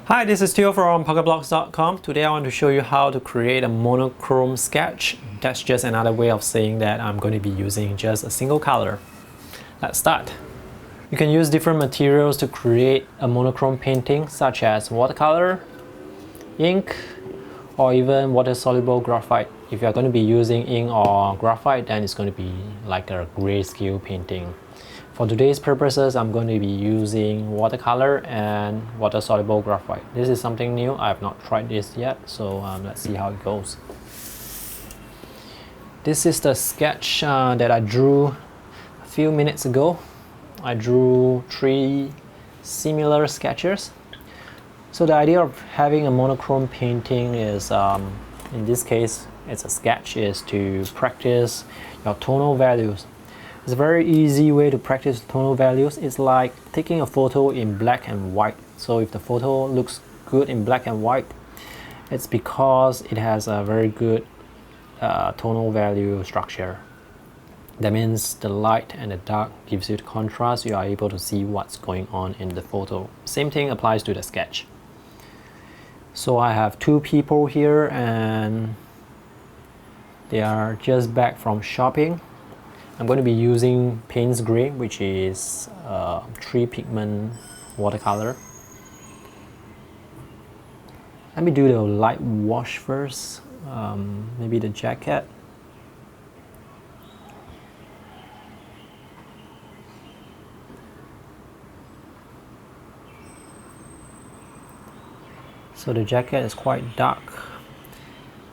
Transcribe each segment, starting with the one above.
Hi, this is Theo from pocketblocks.com. Today I want to show you how to create a monochrome sketch. That's just another way of saying that I'm going to be using just a single color. Let's start. You can use different materials to create a monochrome painting, such as watercolor, ink, or even water-soluble graphite. If you're going to be using ink or graphite, then it's going to be like a grayscale painting. For today's purposes, I'm going to be using watercolor and water-soluble graphite. This is something new. I have not tried this yet, so let's see how it goes. This is the sketch that I drew a few minutes ago. I drew 3 similar sketches. So the idea of having a monochrome painting is, in this case, it's a sketch, is to practice your tonal values. It's a very easy way to practice tonal values. It's like taking a photo in black and white. So if the photo looks good in black and white, it's because it has a very good tonal value structure. That means the light and the dark gives you the contrast. You are able to see what's going on in the photo. Same thing applies to the sketch. So I have 2 people here and they are just back from shopping. I'm going to be using Payne's Gray, which is 3 pigment watercolor. Let me do the light wash first, maybe the jacket. So the jacket is quite dark,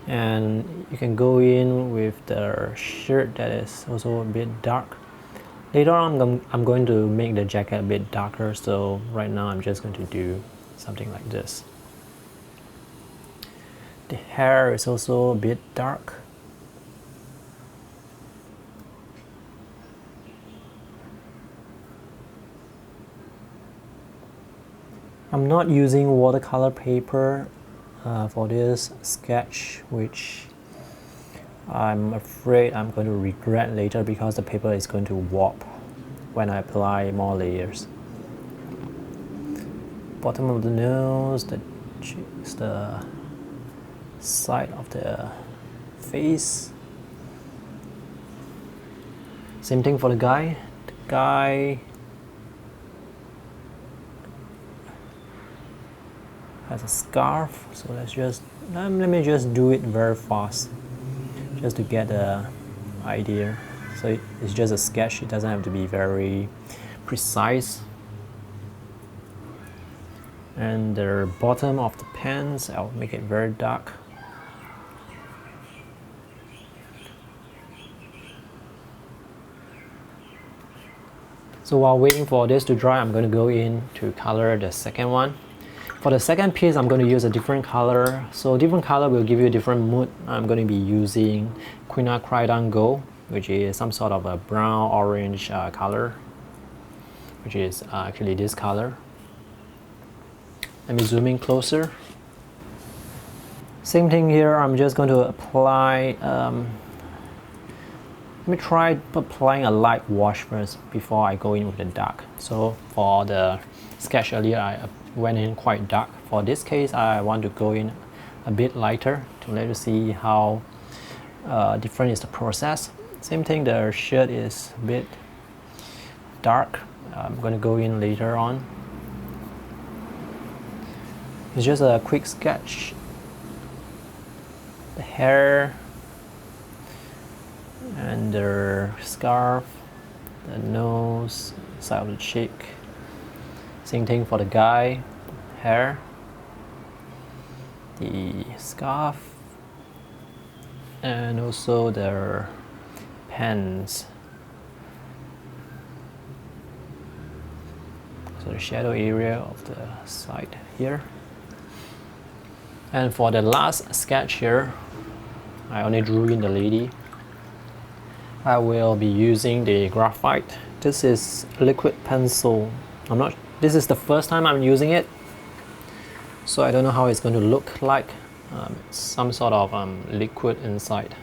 and you can go in with the shirt that is also a bit dark. Later on I'm going to make the jacket a bit darker, so right now I'm just going to do something like this. The hair is also a bit dark. I'm not using watercolor paper for this sketch, which I'm afraid I'm going to regret later because the paper is going to warp when I apply more layers. Bottom of the nose, the cheeks, the side of the face. Same thing for the guy. The guy has a scarf, so let me just do it very fast just to get the idea. So it's just a sketch, it doesn't have to be very precise. And the bottom of the pants, I'll make it very dark. So while waiting for this to dry, I'm going to go in to color the second one. For the second piece, I'm going to use a different color. So different color will give you a different mood. I'm going to be using Quinacridone Gold, which is some sort of a brown orange color, which is actually this color. Let me zoom in closer. Same thing here. I'm just going to apply. Let me try applying a light wash first before I go in with the dark. So for the sketch earlier, I went in quite dark. For this case, I want to go in a bit lighter to let you see how different is the process. Same thing, the shirt is a bit dark. I'm going to go in later on. It's just a quick sketch. The hair and the scarf, the nose, side of the cheek. Same thing for the guy, hair, the scarf, and also their pants. So the shadow area of the side here. And for the last sketch here, I only drew in the lady. I will be using the graphite. This is liquid pencil. This is the first time I'm using it, so I don't know how it's going to look like. It's some sort of liquid inside.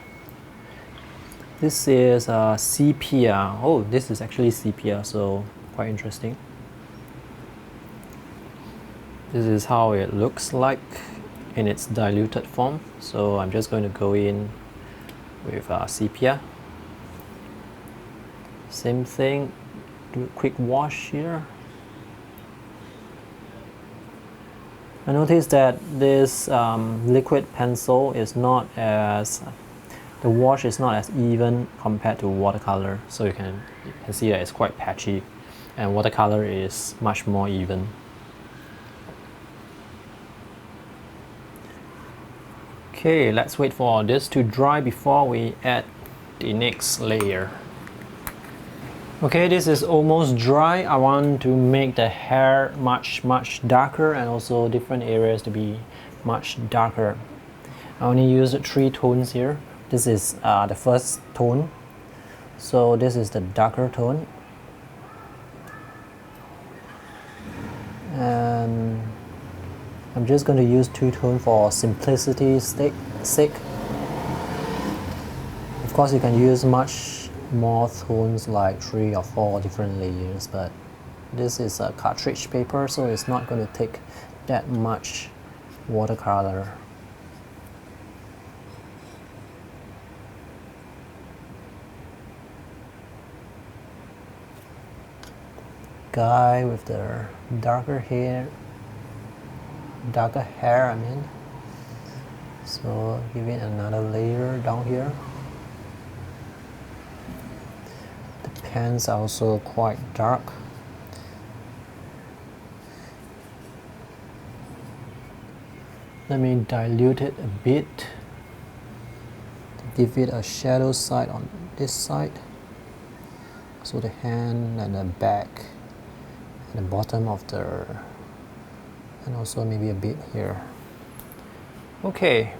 This is sepia. Oh, this is actually sepia, so quite interesting. This is how it looks like in its diluted form. So I'm just going to go in with sepia. Same thing, do a quick wash here. I noticed that this liquid pencil is not as, the wash is not as even compared to watercolor. So you can see that it's quite patchy, and watercolor is much more even. Okay, let's wait for this to dry before we add the next layer. Okay, this is almost dry. I want to make the hair much darker, and also different areas to be much darker. I only used 3 tones here. This is the first tone. So this is the darker tone. And I'm just going to use 2 tones for simplicity's sake. Of course, you can use much more tones like 3 or 4 different layers, but this is a cartridge paper, so it's not going to take that much watercolor. Guy with the darker hair, I mean. So give it another layer down here. The pens are also quite dark. Let me dilute it a bit to give it a shadow side on this side. So the hand and the back and the bottom of the, and also maybe a bit here. Okay,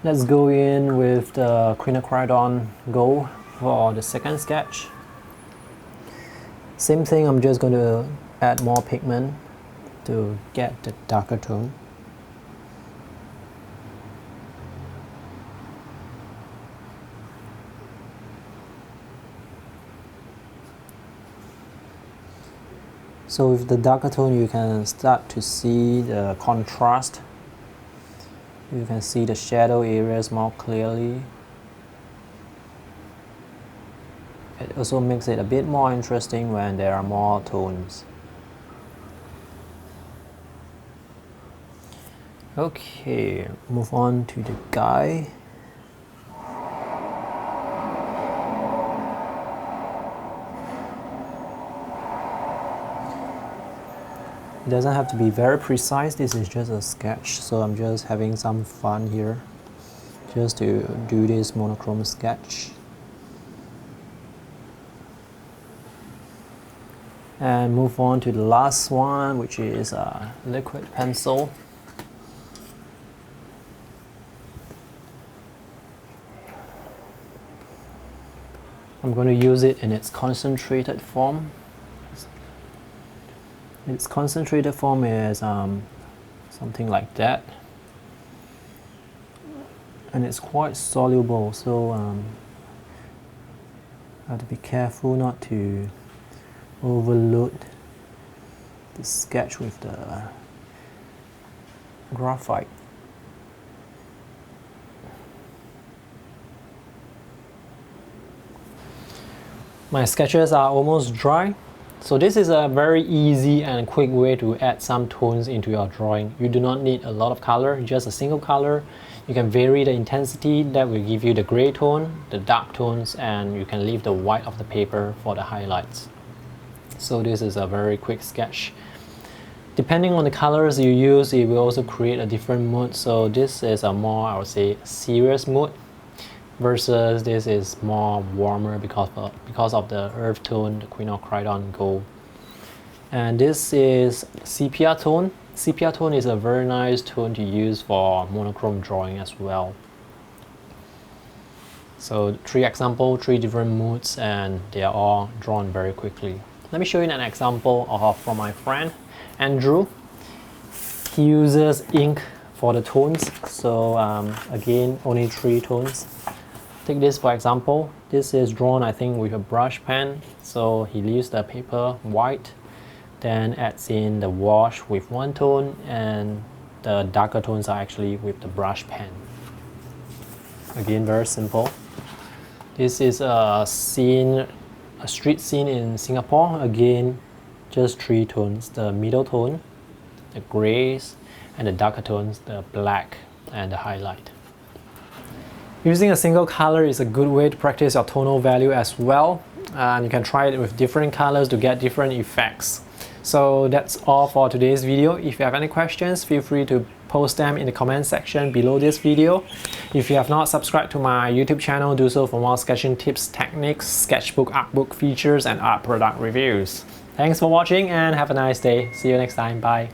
let's go in with the Quinacridone Gold for the second sketch. Same thing, I'm just going to add more pigment to get the darker tone. So with the darker tone, you can start to see the contrast. You can see the shadow areas more clearly. It also makes it a bit more interesting when there are more tones. Okay, move on to the guy. It doesn't have to be very precise, this is just a sketch, so I'm just having some fun here, just to do this monochrome sketch. And move on to the last one, which is a liquid pencil. I'm going to use it in its concentrated form. Its concentrated form is something like that, and it's quite soluble, so I have to be careful not to overload the sketch with the graphite. My sketches are almost dry. So this is a very easy and quick way to add some tones into your drawing. You do not need a lot of color, just a single color. You can vary the intensity, that will give you the gray tone, the dark tones, and you can leave the white of the paper for the highlights. So this is a very quick sketch. Depending on the colors you use, it will also create a different mood. So this is a more, I would say, serious mood, versus this is more warmer because of the earth tone, the Quinacridone Gold. And this is sepia tone. Sepia tone is a very nice tone to use for monochrome drawing as well. So 3 examples, 3 different moods, and they are all drawn very quickly. Let me show you an example from my friend Andrew. He uses ink for the tones, so again, only 3 tones. Take this for example. This is drawn, I think, with a brush pen, so he leaves the paper white, then adds in the wash with one tone, and the darker tones are actually with the brush pen. Again, very simple. This is a street scene in Singapore. Again, just 3 tones: the middle tone, the grays, and the darker tones, the black and the highlight. Using a single color is a good way to practice your tonal value as well, and you can try it with different colors to get different effects. So that's all for today's video. If you have any questions, feel free to post them in the comment section below this video. If you have not subscribed to my YouTube channel, do so for more sketching tips, techniques, sketchbook, artbook features, and art product reviews. Thanks for watching and have a nice day. See you next time. Bye.